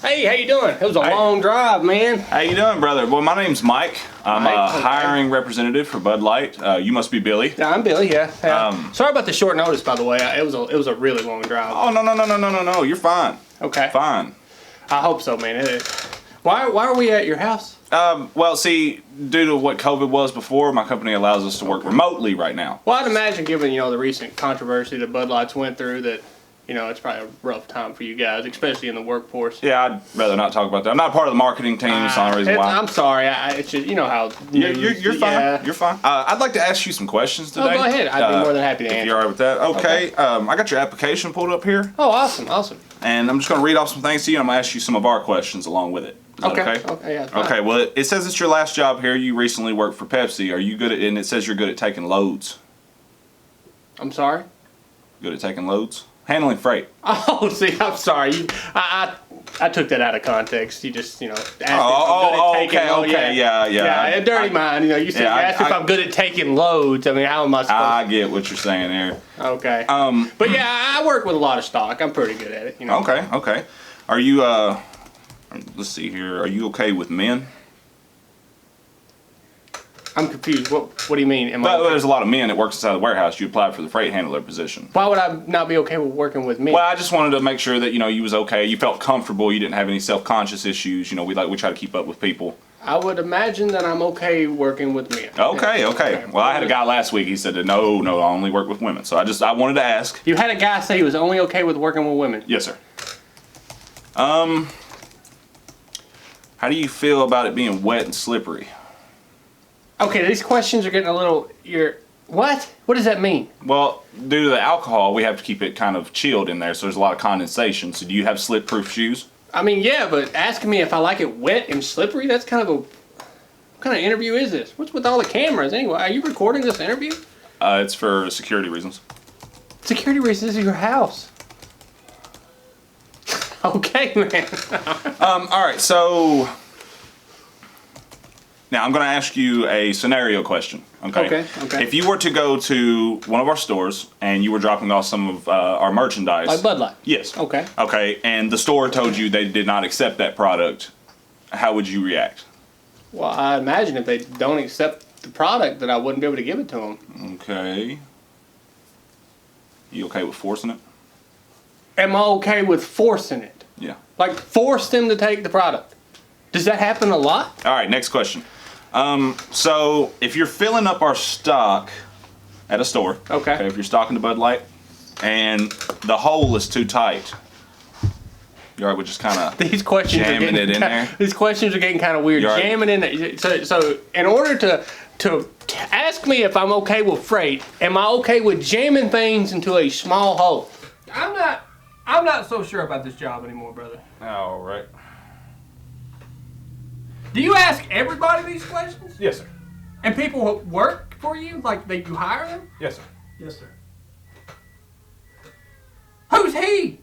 Hey, how you doing? It was a long drive, man. How you doing, brother? Well, my name's Mike. I'm a hiring representative for Bud Light. You must be Billy. Yeah, I'm Billy. Yeah. Sorry about the short notice, by the way. It was a really long drive. Oh no! You're fine. Okay. Fine. I hope so, man. Why are we at your house? Well, see, due to what COVID was before, my company allows us to work remotely right now. Well, I'd imagine, given the recent controversy that Bud Lights went through, that it's probably a rough time for you guys, especially in the workforce. Yeah, I'd rather not talk about that. I'm not part of the marketing team. It's the only reason why. I'm sorry. It's just, how. You're fine. Yeah. You're fine. I'd like to ask you some questions today. Oh, go ahead. I'd be more than happy to answer. If you're all right with that. Okay. I got your application pulled up here. Oh, awesome. And I'm just going to read off some things to you, and I'm going to ask you some of our questions along with it. Is that okay? Okay, yeah. Fine. Okay, well, it says it's your last job here. You recently worked for Pepsi. Are you good at, and it says you're good at taking loads. I'm sorry? Good at taking loads? Handling freight. Oh, see, I'm sorry. I took that out of context. You just, asked if I'm good at taking loads. Okay, yeah. Yeah, a dirty mind. You said you asked if I'm good at taking loads. I mean, how am I supposed to? I get what you're saying there. Okay. But yeah, I work with a lot of stock. I'm pretty good at it. Okay. Are you, let's see here. Are you okay with men? I'm confused. What do you mean? There's a lot of men that works inside the warehouse. You applied for the freight handler position. Why would I not be okay with working with men? Well, I just wanted to make sure that you was okay. You felt comfortable. You didn't have any self-conscious issues. We try to keep up with people. I would imagine that I'm okay working with men. Okay. Well, I had a guy last week. He said that no, I only work with women. So I wanted to ask. You had a guy say he was only okay with working with women. Yes, sir. How do you feel about it being wet and slippery? Okay, these questions are getting a little. What? What does that mean? Well, due to the alcohol, we have to keep it kind of chilled in there, so there's a lot of condensation. So do you have slip-proof shoes? I mean, yeah, but asking me if I like it wet and slippery, that's kind of what kind of interview is this? What's with all the cameras anyway? Are you recording this interview? It's for security reasons. Security reasons? This is your house. Okay, man. All right, so now I'm going to ask you a scenario question. Okay. If you were to go to one of our stores and you were dropping off some of our merchandise, like Bud Light. Yes. Okay. Okay, and the store told you they did not accept that product, how would you react? Well, I imagine if they don't accept the product, that I wouldn't be able to give it to them. Okay. You okay with forcing it? Am I okay with forcing it? Yeah. Like force them to take the product? Does that happen a lot? All right, next question. So if you're filling up our stock at a store, okay, if you're stocking the Bud Light and the hole is too tight, you all right with just kind of these questions jamming it in there? These questions are getting kind of weird. Right. Jamming in there. So in order to ask me if I'm okay with freight, am I okay with jamming things into a small hole? I'm not so sure about this job anymore, brother. All right. Do you ask everybody these questions? Yes, sir. And people who work for you, like you hire them? Yes, sir. Yes, sir. Who's he?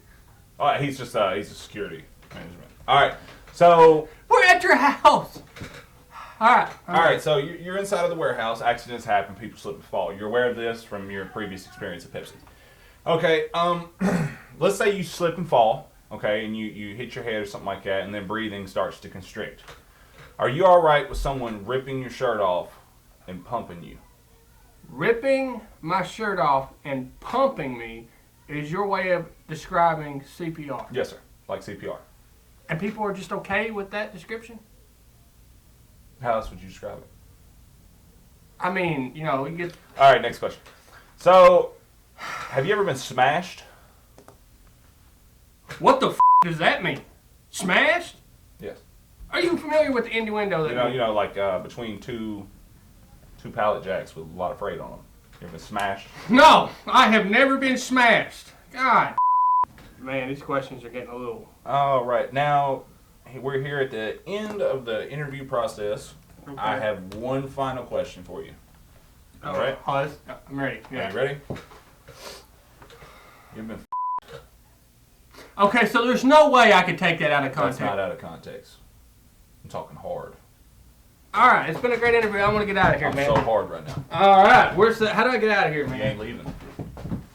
All right, he's a security management. All right, so we're at your house. All right. So you're inside of the warehouse. Accidents happen. People slip and fall. You're aware of this from your previous experience at Pepsi. Okay. Let's say you slip and fall. Okay, and you hit your head or something like that, and then breathing starts to constrict. Are you all right with someone ripping your shirt off and pumping you? Ripping my shirt off and pumping me is your way of describing CPR? Yes, sir. Like CPR. And people are just okay with that description? How else would you describe it? I mean, you get... All right, next question. So, have you ever been smashed? What the does that mean? Smashed? Yes. Are you familiar with the innuendo that like between two pallet jacks with a lot of freight on them? You ever been smashed? No, I have never been smashed. God, man, these questions are getting a little. All right, now we're here at the end of the interview process. Okay. I have one final question for you. All right? I'm ready. Yeah. Are you ready? You've been. Okay, so there's no way I could take that out of context. That's not out of context. I'm talking hard. All right, it's been a great interview. I want to get out of here, man. I'm so hard right now. All right, how do I get out of here, man? You ain't leaving.